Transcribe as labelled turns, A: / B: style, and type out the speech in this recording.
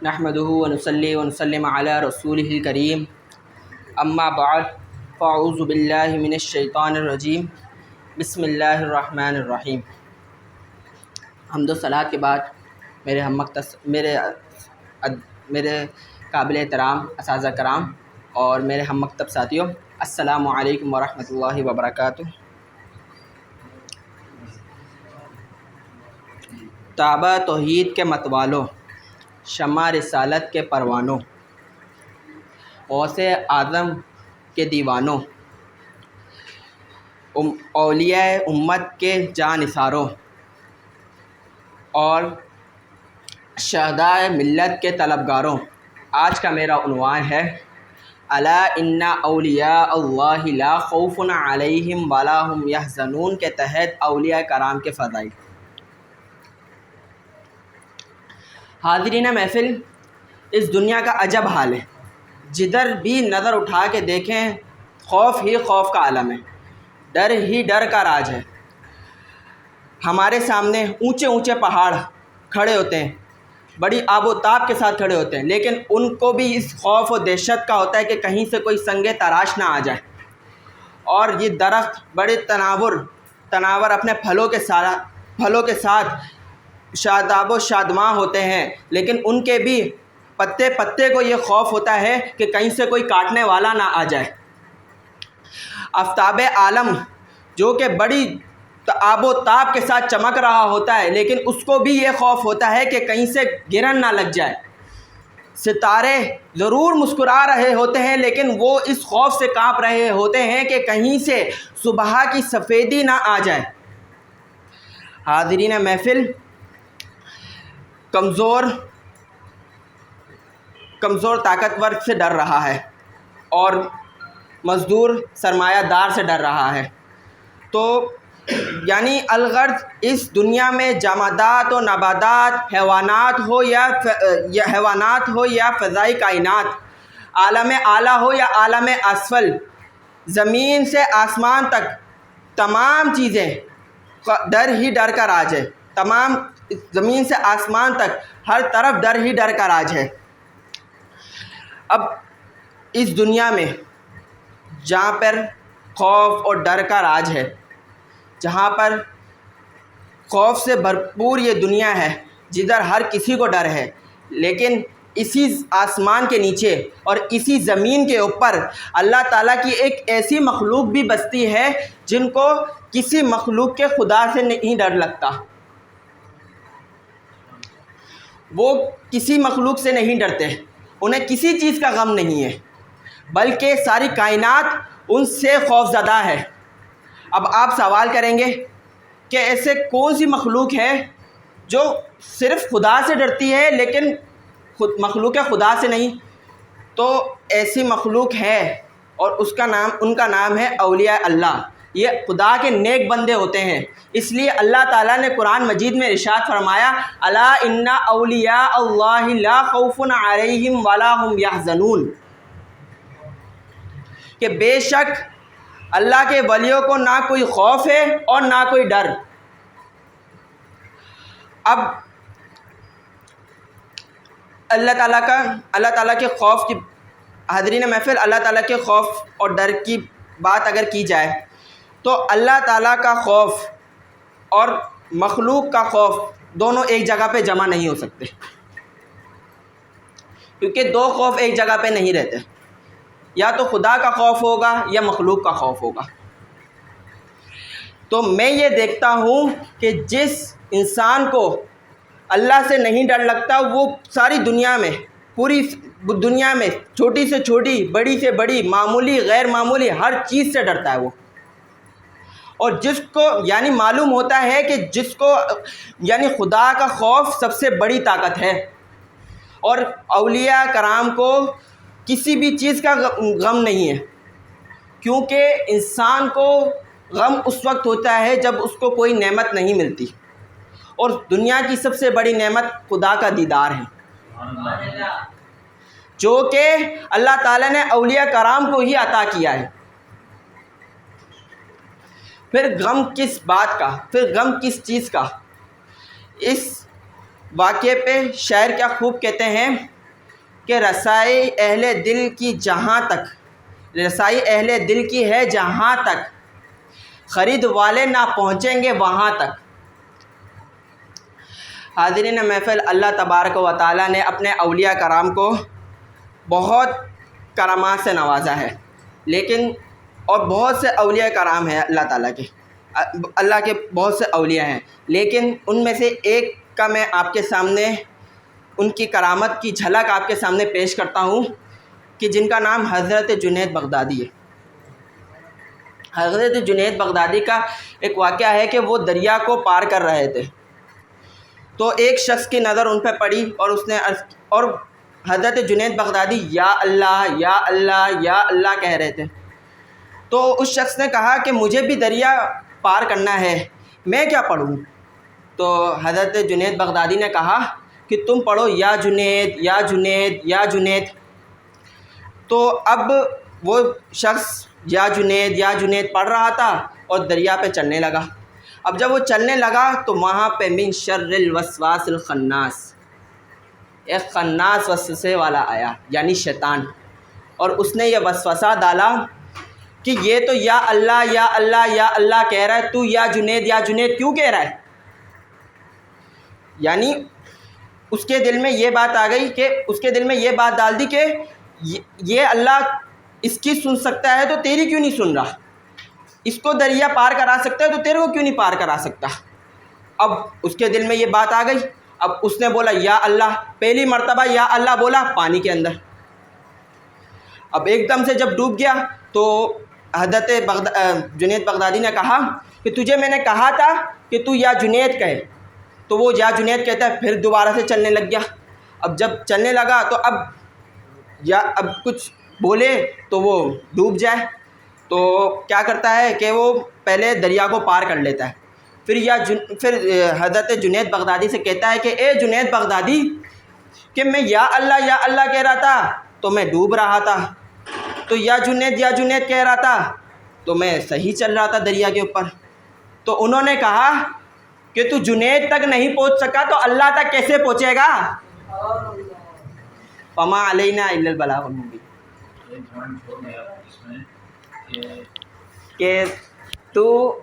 A: نحمده ونصلي ونسلم على رسوله الكريم اما بعد فاعوذ باللہ من الشیطان الرجیم بسم اللہ الرحمن الرحیم۔ حمد و صلاۃ کے بعد میرے قابل احترام اساتذہ کرام اور میرے ہم مکتب ساتھیوں، السلام علیکم ورحمۃ اللہ وبرکاتہ۔ تابع توحید کے متوالوں، شمع رسالت کے پروانوں، غوث اعظم کے دیوانوں، اولیاء امت کے جانثاروں اور شہداء ملت کے طلبگاروں، آج کا میرا عنوان ہے الا ان اولیاء اللہ لا خوف علیہم ولا هم یحزنون کے تحت اولیاء کرام کے فضائل۔ حاضرین محفل، اس دنیا کا عجب حال ہے، جدھر بھی نظر اٹھا کے دیکھیں خوف ہی خوف کا عالم ہے، ڈر ہی ڈر کا راج ہے۔ ہمارے سامنے اونچے اونچے پہاڑ کھڑے ہوتے ہیں، بڑی آب و تاب کے ساتھ کھڑے ہوتے ہیں، لیکن ان کو بھی اس خوف و دہشت کا ہوتا ہے کہ کہیں سے کوئی سنگ تراش نہ آ جائے۔ اور یہ درخت بڑے تناور اپنے پھلوں کے ساتھ شاداب و شادماں ہوتے ہیں، لیکن ان کے بھی پتے پتے کو یہ خوف ہوتا ہے کہ کہیں سے کوئی کاٹنے والا نہ آ جائے۔ آفتاب عالم جو کہ بڑی آب و تاب کے ساتھ چمک رہا ہوتا ہے، لیکن اس کو بھی یہ خوف ہوتا ہے کہ کہیں سے گرن نہ لگ جائے۔ ستارے ضرور مسکرا رہے ہوتے ہیں، لیکن وہ اس خوف سے کانپ رہے ہوتے ہیں کہ کہیں سے صبح کی سفیدی نہ آ جائے۔ حاضرین محفل، کمزور طاقتور سے ڈر رہا ہے اور مزدور سرمایہ دار سے ڈر رہا ہے۔ تو یعنی الغرض اس دنیا میں جمادات و نباتات، حیوانات ہو یا فضائی کائنات، عالم اعلیٰ ہو یا عالم اسفل، زمین سے آسمان تک تمام چیزیں ڈر ہی ڈر کا راج ہے۔ تمام زمین سے آسمان تک ہر طرف ڈر ہی ڈر کا راج ہے۔ اب اس دنیا میں جہاں پر خوف اور ڈر کا راج ہے، جہاں پر خوف سے بھرپور یہ دنیا ہے، جدھر ہر کسی کو ڈر ہے، لیکن اسی آسمان کے نیچے اور اسی زمین کے اوپر اللہ تعالیٰ کی ایک ایسی مخلوق بھی بستی ہے جن کو کسی مخلوق کے خدا سے نہیں ڈر لگتا۔ وہ کسی مخلوق سے نہیں ڈرتے، انہیں کسی چیز کا غم نہیں ہے، بلکہ ساری کائنات ان سے خوف زدہ ہے۔ اب آپ سوال کریں گے کہ ایسے کون سی مخلوق ہے جو صرف خدا سے ڈرتی ہے لیکن مخلوق خدا سے نہیں؟ تو ایسی مخلوق ہے اور ان کا نام ہے اولیاء اللہ۔ یہ خدا کے نیک بندے ہوتے ہیں، اس لیے اللہ تعالیٰ نے قرآن مجید میں ارشاد فرمایا الا ان اولیاء اللہ لا خوف علیہم ولا هم یحزنون، کہ بے شک اللہ کے ولیوں کو نہ کوئی خوف ہے اور نہ کوئی ڈر۔ اب اللہ تعالیٰ کے خوف کی، حاضرین محفل، اللہ تعالیٰ کے خوف اور ڈر کی بات اگر کی جائے تو اللہ تعالیٰ کا خوف اور مخلوق کا خوف دونوں ایک جگہ پہ جمع نہیں ہو سکتے، کیونکہ دو خوف ایک جگہ پہ نہیں رہتے، یا تو خدا کا خوف ہوگا یا مخلوق کا خوف ہوگا۔ تو میں یہ دیکھتا ہوں کہ جس انسان کو اللہ سے نہیں ڈر لگتا، وہ ساری دنیا میں، پوری دنیا میں چھوٹی سے چھوٹی، بڑی سے بڑی، معمولی غیر معمولی ہر چیز سے ڈرتا ہے وہ۔ اور جس کو یعنی معلوم ہوتا ہے کہ جس کو یعنی خدا کا خوف سب سے بڑی طاقت ہے، اور اولیاء کرام کو کسی بھی چیز کا غم نہیں ہے، کیونکہ انسان کو غم اس وقت ہوتا ہے جب اس کو کوئی نعمت نہیں ملتی، اور دنیا کی سب سے بڑی نعمت خدا کا دیدار ہے، جو کہ اللہ تعالیٰ نے اولیاء کرام کو ہی عطا کیا ہے۔ پھر غم کس بات کا، پھر غم کس چیز کا؟ اس واقعے پہ شاعر کیا خوب کہتے ہیں کہ رسائی اہل دل کی جہاں تک، رسائی اہل دل کی ہے جہاں تک، خرید والے نہ پہنچیں گے وہاں تک۔ حاضرین محفل، اللہ تبارک و تعالیٰ نے اپنے اولیاء کرام کو بہت کرامات سے نوازا ہے، لیکن اور بہت سے اولیاء کرام ہیں اللہ تعالیٰ کے، اللہ کے بہت سے اولیاء ہیں، لیکن ان میں سے ایک کا میں آپ کے سامنے ان کی کرامت کی جھلک آپ کے سامنے پیش کرتا ہوں کہ جن کا نام حضرت جنید بغدادی ہے۔ حضرت جنید بغدادی کا ایک واقعہ ہے کہ وہ دریا کو پار کر رہے تھے، تو ایک شخص کی نظر ان پہ پڑی اور اس نے اور حضرت جنید بغدادی یا اللہ یا اللہ یا اللہ کہہ رہے تھے، تو اس شخص نے کہا کہ مجھے بھی دریا پار کرنا ہے، میں کیا پڑھوں؟ تو حضرت جنید بغدادی نے کہا کہ تم پڑھو یا جنید یا جنید یا جنید۔ تو اب وہ شخص یا جنید پڑھ رہا تھا اور دریا پہ چلنے لگا۔ اب جب وہ چلنے لگا تو وہاں پہ من شر الوسواس الخناس، ایک خناس وسوسے والا آیا یعنی شیطان، اور اس نے یہ وسوسہ ڈالا کہ یہ تو یا اللہ یا اللہ یا اللہ کہہ رہا ہے، تو یا جنید کیوں کہہ رہا ہے؟ یعنی اس کے دل میں یہ بات آ گئی کہ اس کے دل میں یہ بات ڈال دی کہ یہ اللہ اس کی سن سکتا ہے تو تیری کیوں نہیں سن رہا، اس کو دریا پار کرا سکتا ہے تو تیرے کو کیوں نہیں پار کرا سکتا۔ اب اس کے دل میں یہ بات آ گئی، اب اس نے بولا یا اللہ، پہلی مرتبہ یا اللہ بولا پانی کے اندر، اب ایک دم سے جب ڈوب گیا تو حضرت جنید بغدادی نے کہا کہ تجھے میں نے کہا تھا کہ تو یا جنید کہے، تو وہ یا جنید کہتا ہے، پھر دوبارہ سے چلنے لگ گیا۔ اب جب چلنے لگا تو اب کچھ بولے تو وہ ڈوب جائے، تو کیا کرتا ہے کہ وہ پہلے دریا کو پار کر لیتا ہے، پھر حضرت جنید بغدادی سے کہتا ہے کہ اے جنید بغدادی کہ میں یا اللہ کہہ رہا تھا تو میں ڈوب رہا تھا، تو یا جنید کہہ رہا تھا تو میں صحیح چل رہا تھا دریا کے اوپر۔ تو انہوں نے کہا کہ تو جنید تک نہیں پہنچ سکا تو اللہ تک کیسے پہنچے گا؟ فما علینا الا البلاغ المبین، کہ تو